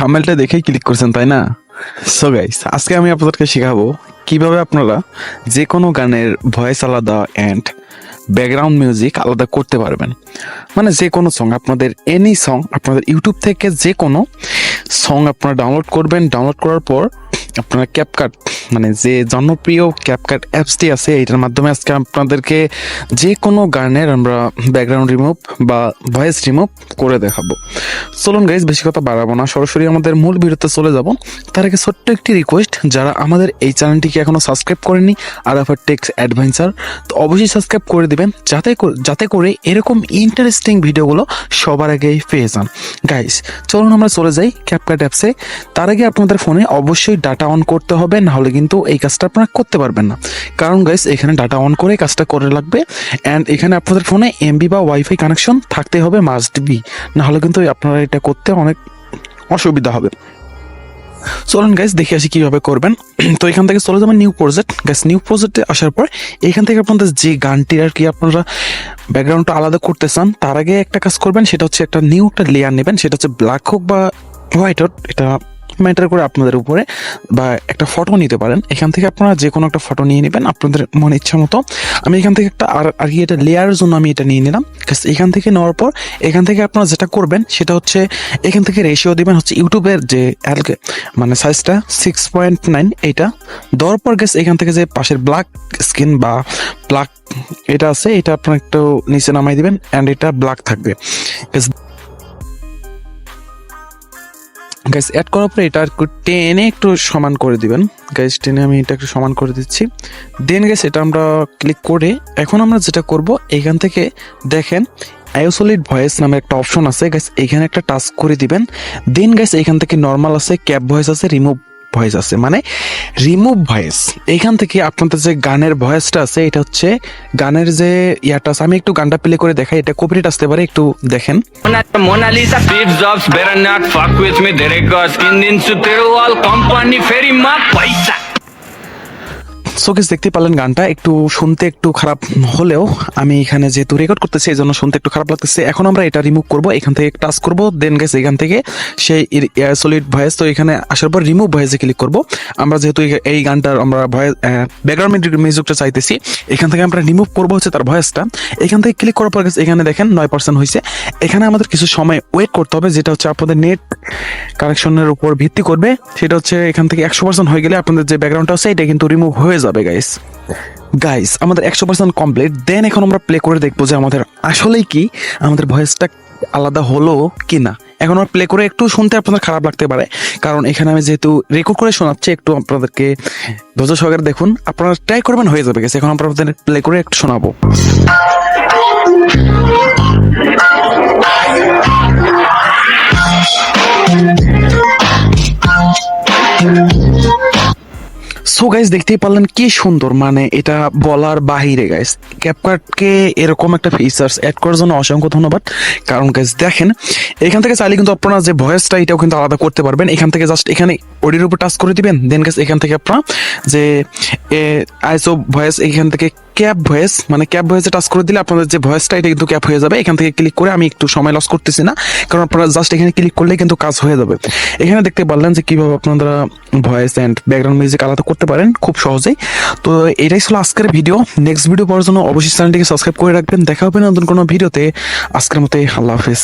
থাম্বনেলটা দেখেই ক্লিক করছেন তাই না? সো গাইস, আজকে আমি আপনাদেরকে শেখাবো কিভাবে আপনারা যে কোনো গানের ভয়েস আলাদা অ্যান্ড ব্যাকগ্রাউন্ড মিউজিক আলাদা করতে পারবেন। মানে যে কোনো সং, আপনাদের এনি সং, আপনাদের ইউটিউব থেকে যে কোনো সং আপনারা ডাউনলোড করবেন। ডাউনলোড করার পর আপনারা ক্যাপকাট, মানে যে জনপ্রিয় ক্যাপকাট অ্যাপসটি আছে, এইটার মাধ্যমে আজকে আপনাদেরকে যে কোনো গানের আমরা ব্যাকগ্রাউন্ড রিমুভ বা ভয়েস রিমুভ করে দেখাবো। চলুন গাইজ, বেশি কথা বাড়াবো না, সরাসরি আমাদের মূল ভিডিওতে চলে যাব। তার আগে ছোট্ট একটি রিকোয়েস্ট, যারা আমাদের এই চ্যানেলটিকে এখনও সাবস্ক্রাইব করেনি, আরাফাত টেক্স অ্যাডভেঞ্চার, তো অবশ্যই সাবস্ক্রাইব করে দিবেন, যাতে করে এরকম ইন্টারেস্টিং ভিডিওগুলো সবার আগেই পেয়ে যান। গাইজ চলুন আমরা চলে যাই ক্যাপকাট অ্যাপসে। তার আগে আপনাদের ফোনে অবশ্যই ডাটা অন করতে হবে, নাহলে কিন্তু এই কাজটা আপনারা করতে পারবেন না। কারণ গাইজ এখানে ডাটা অন করে কাজটা করে লাগবে, অ্যান্ড এখানে আপনাদের ফোনে এমবি বা ওয়াইফাই কানেকশন থাকতে হবে, মাস্ট বি, নাহলে কিন্তু আপনারা এটা করতে অনেক অসুবিধা হবে। চলুন গাইজ দেখে আসি কীভাবে করবেন। তো এখান থেকে চলে যাবেন নিউ প্রজেক্ট। গাইজ নিউ প্রজেক্টে আসার পর এখান থেকে আপনাদের যে গানটির আর কি আপনারা ব্যাকগ্রাউন্ডটা আলাদা করতে চান, তার আগে একটা কাজ করবেন, সেটা হচ্ছে একটা নিউ একটা লেয়ার নেবেন। সেটা হচ্ছে ব্ল্যাক হোক বা হোয়াইট হোক, এটা ম্যাটার করে আপনাদের উপরে, বা একটা ফটো নিতে পারেন। এখান থেকে আপনারা যে কোনো একটা ফটো নিয়ে নেবেন আপনাদের মনে ইচ্ছা মতো। আমি এখান থেকে একটা আর কি এটা লেয়ারের জন্য আমি এটা নিয়ে নিলাম। এখান থেকে নেওয়ার পর এখান থেকে আপনারা যেটা করবেন সেটা হচ্ছে এখান থেকে রেশিও দিবেন হচ্ছে ইউটিউবের যে মানে সাইজটা 6.9, এইটা দেওয়ার পর গেছে এখান থেকে যে পাশের ব্ল্যাক স্ক্রিন বা ব্ল্যাক এটা আছে, এটা আপনারা একটু নিচে নামাই দিবেন, অ্যান্ড এটা ব্ল্যাক থাকবে। গাইস অ্যাড করার পরে এটা একটু টেনে একটু সমান করে দিবেন। গাইস টেনে আমি এটা একটু সমান করে দিচ্ছি। দেন গাইস এটা আমরা ক্লিক করে এখন আমরা যেটা করব, এখান থেকে দেখেন 𝕒𝕒𝕒𝕒𝕒𝕒 ভয়েস নামে একটা অপশন আছে গাইস, এখানে একটা টাচ করে দিবেন। দেন গাইস এখান থেকে নর্মাল আছে, ক্যাপ ভয়েস আছে, রিমুভ ভয়েস আছে, মানে রিমুভ ভয়েস। এখান থেকে আপনাদের যে গানের ভয়েসটা আছে, এটা হচ্ছে গানের যে ইয়াটা আছে, আমি একটু গানটা প্লে করে দেখাই, এটা কপিরাইট আসতে পারে, একটু দেখেন। Mona Lisa Steve Jobs better not fuck with me तेरे skin din su tero all company ferry ma paisa। Showcase দেখতে পারলেন, গানটা একটু শুনতে একটু খারাপ হলেও আমি এখানে যেহেতু রেকর্ড করতেছি এই জন্য শুনতে একটু খারাপ লাগতেছে। এখন আমরা এটা রিমুভ করব, এখান থেকে টাচ করব, দেন গেছে এখান থেকে সেই সলিড ভয়েস, তো এখানে আসার পর রিমুভ ভয়েসে ক্লিক করব। আমরা যেহেতু এই গানটার আমরা ভয়েস ব্যাকগ্রাউন্ড মিউজিকটা চাইতেছি, এখান থেকে আমরা রিমুভ করবো হচ্ছে তার ভয়েসটা। এখান থেকে ক্লিক করার পর এখানে দেখেন 9% হয়েছে। এখানে আমাদের কিছু সময় ওয়েট করতে হবে, যেটা হচ্ছে আপনাদের নেট কানেকশনের উপর ভিত্তি করবে। সেটা হচ্ছে এখান থেকে 100% হয়ে গেলে আপনাদের যে ব্যাকগ্রাউন্ডটা আছে এটা কিন্তু রিমুভ হয়ে যাবে। গাইস আমাদের 100% কমপ্লিট। দেন এখন আমরা প্লে করে দেখবো যে আমাদের আসলেই কি আমাদের ভয়েসটা আলাদা হলো কি না। এখন আমরা প্লে করে একটু শুনতে আপনাদের খারাপ লাগতে পারে, কারণ এখানে আমি যেহেতু রেকর্ড করে শোনাচ্ছি, একটু আপনাদেরকে ধৈর্য সহকারে দেখুন, আপনারা ট্রাই করবেন, হয়ে যাবে। গেছে এখন আপনাদের প্লে করে একটু শোনাবো। সো গাইস দেখতেই পারলেন কি সুন্দর, মানে এটা বলার বাহিরে। গাইস ক্যাপকাটকে এরকম একটা ফিচার্স অ্যাড করার জন্য অসংখ্য ধন্যবাদ। কারণ গাইস দেখেন এখান থেকে চাইলে কিন্তু আপনারা যে ভয়েসটা এটাও কিন্তু আলাদা করতে পারবেন। এখান থেকে জাস্ট এখানে অডিওর উপর টাচ করে দিবেন। দেন গাইস এখান থেকে আপনারা যে আইসো ভয়েস, এখান থেকে ক্যাপ ভয়েস, মানে ক্যাপ ভয়েসে টাচ করে দিলে আপনাদের যে ভয়েসটা এটা কিন্তু ক্যাপ হয়ে যাবে। এখান থেকে ক্লিক করে আমি একটু সময় লস করতেছি না, কারণ আপনারা জাস্ট এখানে ক্লিক করলেই কিন্তু কাজ হয়ে যাবে। এখানে দেখতে পারলেন যে কিভাবে আপনারা ভয়েস অ্যান্ড ব্যাকগ্রাউন্ড মিউজিক আলাদা করতে পারেন খুব সহজেই। তো এটাই ছিল আজকের ভিডিও। নেক্সট ভিডিও পাওয়ার জন্য অবশ্যই চ্যানেলটিকে সাবস্ক্রাইব করে রাখবেন। দেখা হবে নতুন কোনো ভিডিওতে। আজকের মতো আল্লাহ হাফেজ।